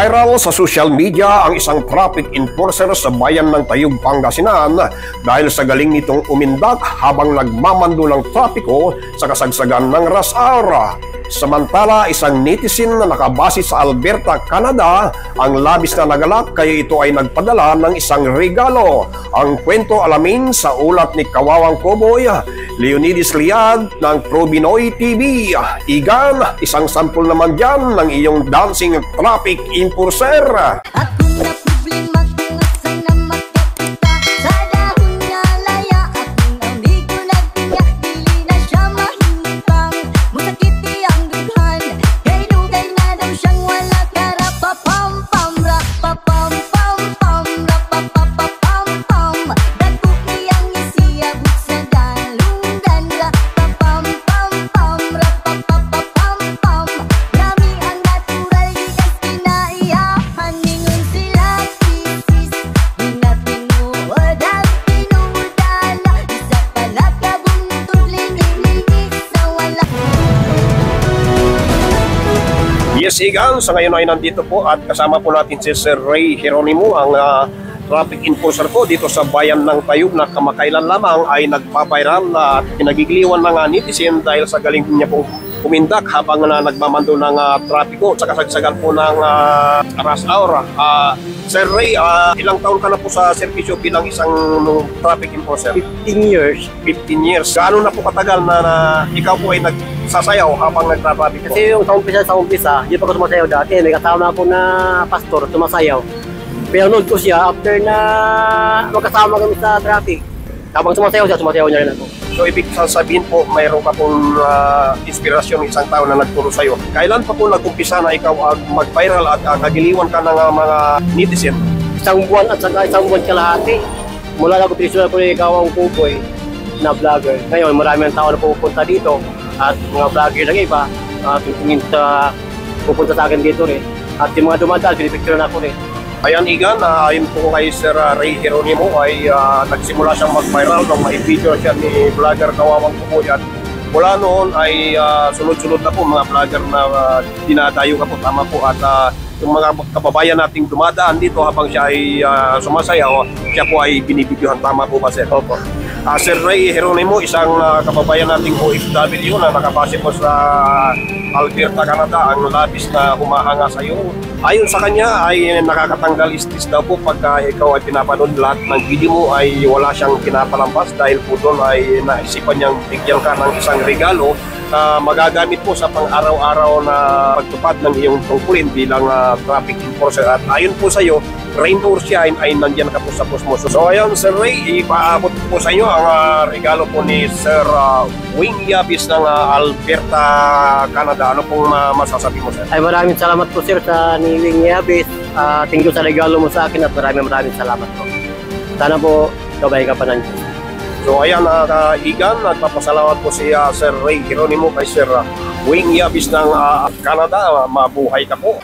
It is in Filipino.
Viral sa social media ang isang traffic enforcer sa bayan ng Tayug, Pangasinan dahil sa galing nitong umindak habang nagmamando ng trapiko sa kasagsagan ng rush hour. Samantala, isang netizen na nakabase sa Alberta, Canada ang labis na nagalak kaya ito ay nagpadala ng isang regalo. Ang kwento alamin sa ulat ni Kawawang Koboy, Leonidas Liad ng Probinoy TV. Igan, isang sampol naman dyan ng iyong dancing traffic enforcer. Yes, Igan, sa ngayon ay nandito po at kasama po natin si Sir Ray Geronimo, ang traffic enforcer po dito sa bayan ng Tayug na kamakailan lamang ay nagpaviral at pinagigiliwan ng netizen dahil sa galing niya pong kumindak habang nagmamando ng trapiko sa kasagsagan po ng rush hour. Sir Ray, ilang taon ka na po sa servisyo bilang isang traffic enforcer? 15 years. 15 years. Gaano na po katagal na ikaw po ay nagsasayaw habang nagtraffic po? Kasi yung sa umpisa, hindi pa ako sumasayaw dati. May kasama ako na pastor, sumasayaw. Pinanood ko siya after na magkasama kami sa traffic. Habang sumasayaw siya, sumasayaw niya rin ako. So, ibig sabihin po, mayroon ka pong inspirasyon isang tao na nagturo sa'yo. Kailan pa po nag-umpisa na ikaw mag-viral at kagiliwan ka ng mga netizen? Isang buwan at saka isang buwan kalahati. Mula na ko pinisula ko ni Kawawang Koboy na vlogger. Ngayon, marami ang tao na pupunta dito at mga vlogger ng iba tingin sa pupunta sa akin dito rin. At yung mga dumadal, pinipicture na ako rin. Ayan, Igan, ayon po kay Sir Ray Geronimo ay nagsimula siyang mag-viral nung may video siya ni vlogger Kawawang Koboy at mula noon ay sunod-sunod na po mga vlogger na dinadayo ka po, tama po, at yung mga kababayan nating dumadaan dito habang siya ay sumasayaw, siya po ay binibidyohan, tama po ba, Sir? Opo. Sir Ray Geronimo, isang kababayan nating OFW na nakabase po sa Alberta, Canada, ang labis na humahanga sa iyo. Ayon sa kanya ay nakakatanggal istis daw po pagka ikaw ay pinapanood, lahat ng video mo ay wala siyang pinapalampas dahil po doon ay naisipan niyang bigyan ka ng isang regalo na magagamit po sa pang-araw-araw na pagtupad ng iyong tungkulin bilang traffic enforcer. At ayon po sa iyo, rain or shine ay nandiyan ka po sa post mo. So ayan, Sir Ray, ipaabot po sa inyo ang regalo po ni Sir Wing Yabis ng Alberta, Canada. Ano pong masasabi mo, Sir? Ay, maraming salamat po, Sir, sa ni Wing Yabis. Thank you sa regalo mo sa akin at maraming salamat po. Sana po, gabay ka pa ng Diyos. So ayan, Igan, nagpapasalamat po si Sir Ray Geronimo kay Sir Wing Yabis ng Canada. Mabuhay ka po.